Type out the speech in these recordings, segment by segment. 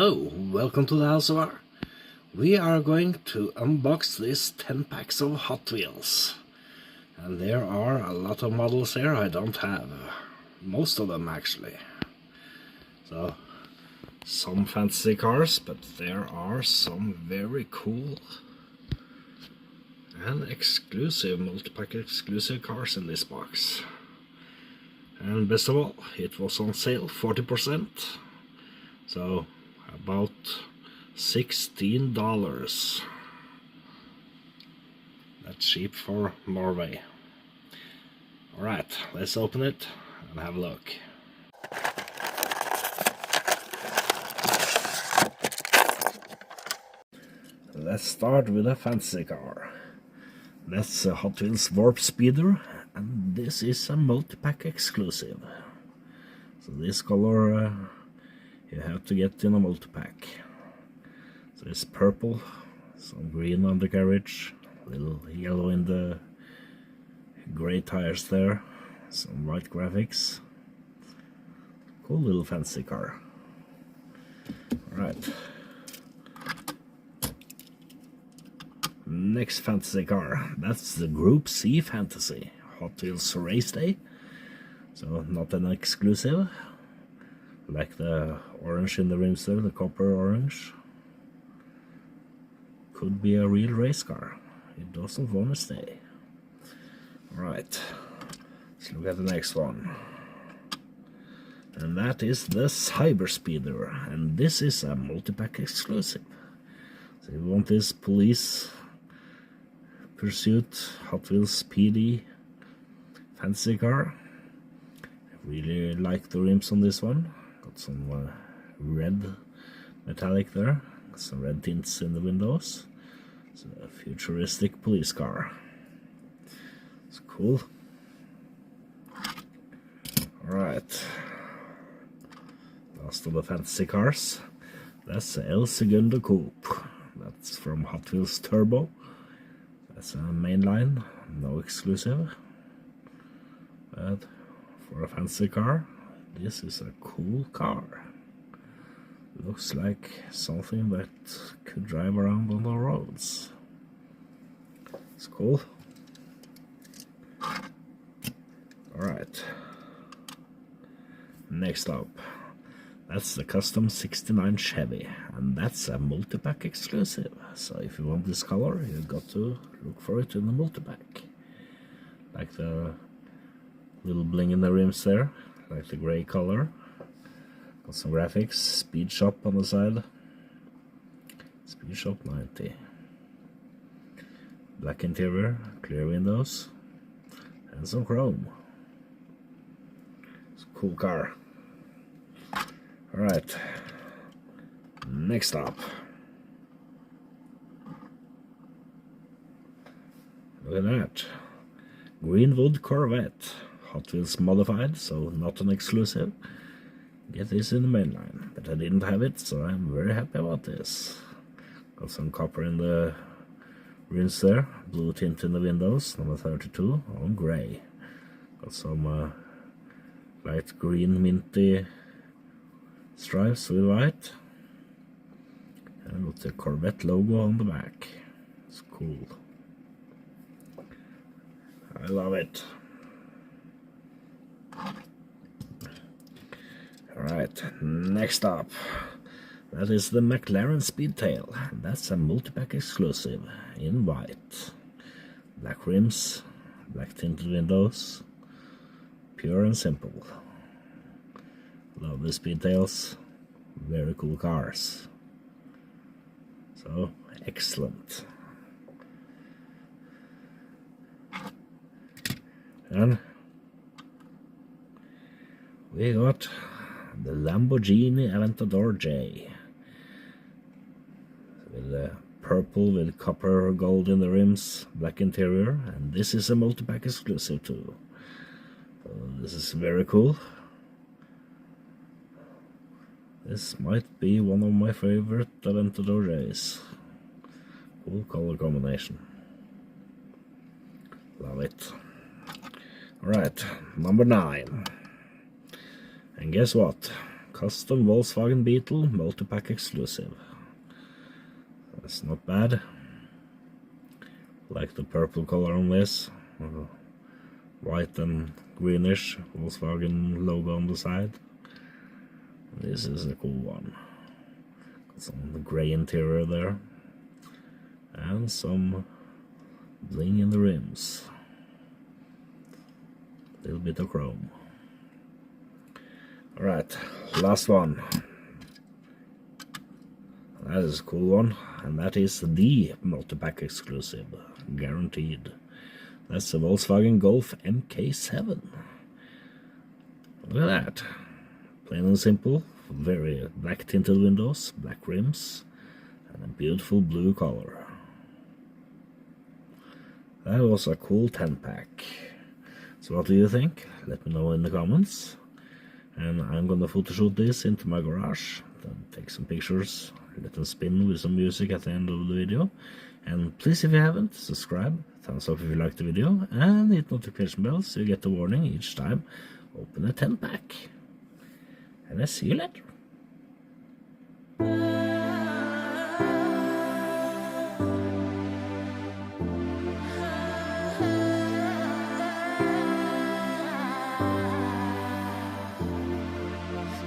Hello, welcome to the House of R. We are going to unbox this 10 packs of Hot Wheels. And there are a lot of models here I don't have. Most of them actually. So, some fancy cars, but there are some very cool and exclusive, multi-pack exclusive cars in this box. And best of all, it was on sale, 40%. So, about $16. That's cheap for Norway. Alright, let's open it and have a look. Let's start with a fancy car. That's a Hot Wheels Warp Speeder, and this is a multi-pack exclusive. So this color you have to get in a multi-pack. So it's purple, some green on the garage, a little yellow in the gray tires there, some white graphics. Cool little fancy car. Alright. Next fantasy car, that's the Group C Fantasy Hot Wheels Race Day. So not an exclusive, like the orange in the rims there, the copper orange. Could be a real race car. It doesn't want to stay. Alright, let's look at the next one. And that is the Cyber Speeder, and this is a multi-pack exclusive. So you want this police pursuit Hot Wheels PD fancy car. I really like the rims on this one. Got some red metallic there, some red tints in the windows. It's a futuristic police car. It's cool. Alright, last of the fantasy cars. That's the El Segundo Coupe. That's from Hot Wheels Turbo. That's a mainline, no exclusive. But for a fancy car, this is a cool car. Looks like something that could drive around on the roads. It's cool. Alright. Next up, that's the Custom 69 Chevy, and that's a multi-pack exclusive. So if you want this color, you've got to look for it in the multi-pack. Like the little bling in the rims there, like the gray color. Got some graphics, Speed Shop on the side. Speed Shop 90. Black interior, clear windows, and some chrome. It's a cool car. Alright, next up. Look at that. Greenwood Corvette. Hot Wheels modified, so not an exclusive. Get this in the mainline, but I didn't have it, so I'm very happy about this. Got some copper in the rims there, blue tint in the windows, number 32 on grey. Got some light green minty stripes with white, and with the Corvette logo on the back. It's cool. I love it. Alright, next up, that is the McLaren Speedtail. That's a multi-pack exclusive in white. Black rims, black tinted windows, pure and simple. Love the Speedtails, very cool cars. So, excellent. And we got the Lamborghini Aventador J. With the purple with copper gold in the rims, black interior, and this is a multi-pack exclusive too. So this is very cool. This might be one of my favorite Aventador J's. Cool color combination. Love it. Alright, number 9. And guess what? Custom Volkswagen Beetle multi-pack exclusive. That's not bad. Like the purple color on this. White and greenish Volkswagen logo on the side. This is a cool one. Got some gray interior there. And some bling in the rims. A little bit of chrome. Alright, last one. That is a cool one, and that is the multi-pack exclusive, guaranteed. That's the Volkswagen Golf MK7. Look at that. Plain and simple, very black tinted windows, black rims, and a beautiful blue color. That was a cool 10-pack. So what do you think? Let me know in the comments. And I'm gonna photoshoot this into my garage, then take some pictures, let them spin with some music at the end of the video. And please, if you haven't, subscribe, thumbs up if you liked the video, and hit notification bell so you get the warning each time I open a 10-pack. And I'll see you later.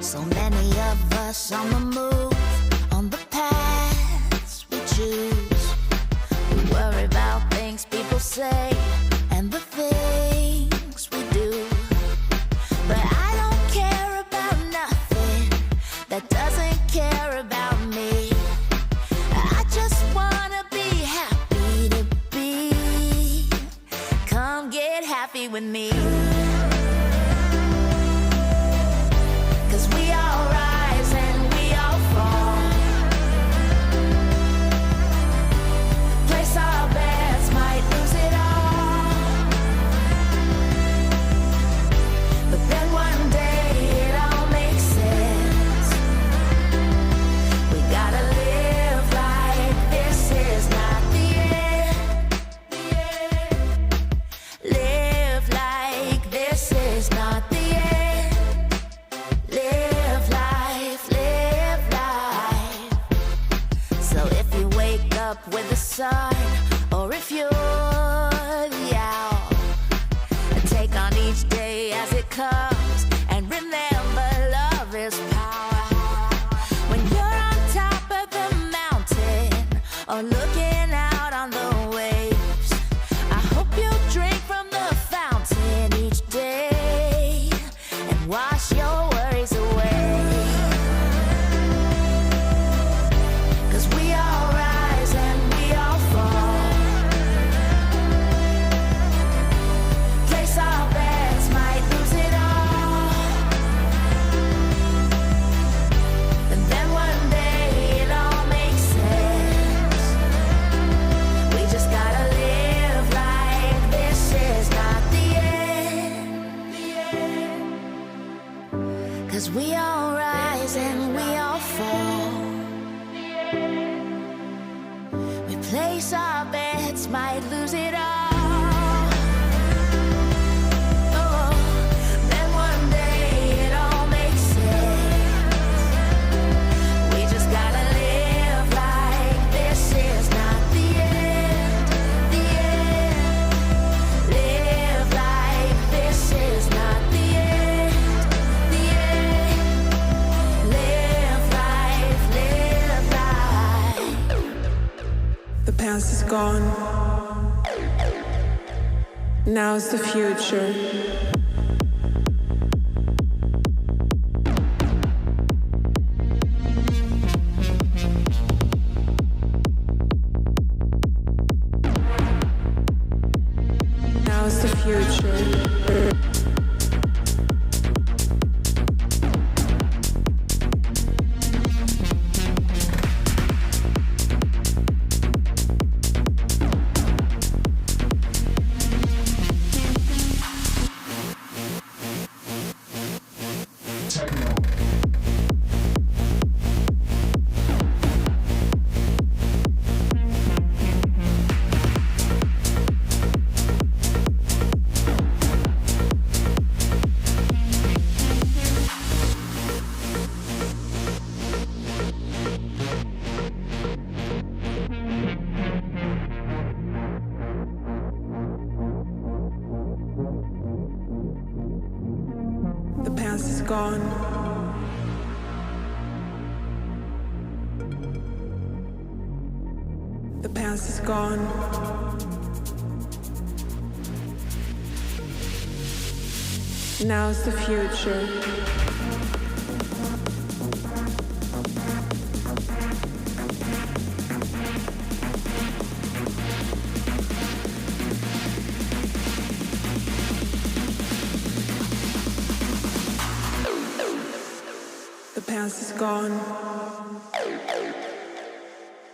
So many of us on the move, on the paths we choose. We worry about things people say and the things we do. But I don't care about nothing that doesn't care about me. I just wanna be happy to be. Come get happy with me. With the sun, or if you're the owl, take on each day as it comes, and remember love is power. When you're on top of the mountain, or looking out on the waves, I hope you drink from the fountain each day, and wash your worries away. We all rise and we all fall. We place our bets, might lose it all. Oh, then one day it all makes sense. We just gotta live like this is not the end. The end. Live like this is not the end. The past is gone. Now's the future. Now's the future. gone. The past is gone. Now's the future. The past is gone.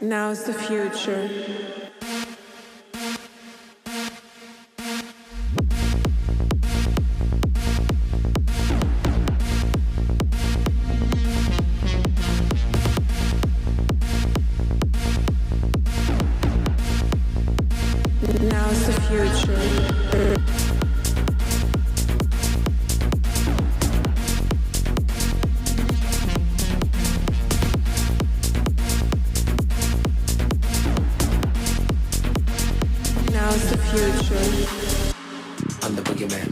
Now's the future. Now's the future. Now's the future. I'm the boogeyman.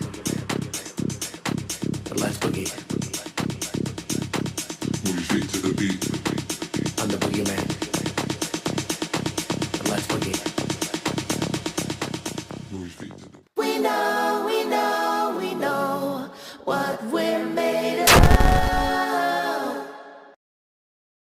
But let's boogie. Move your feet to the beat. I'm the boogeyman. But let's boogie.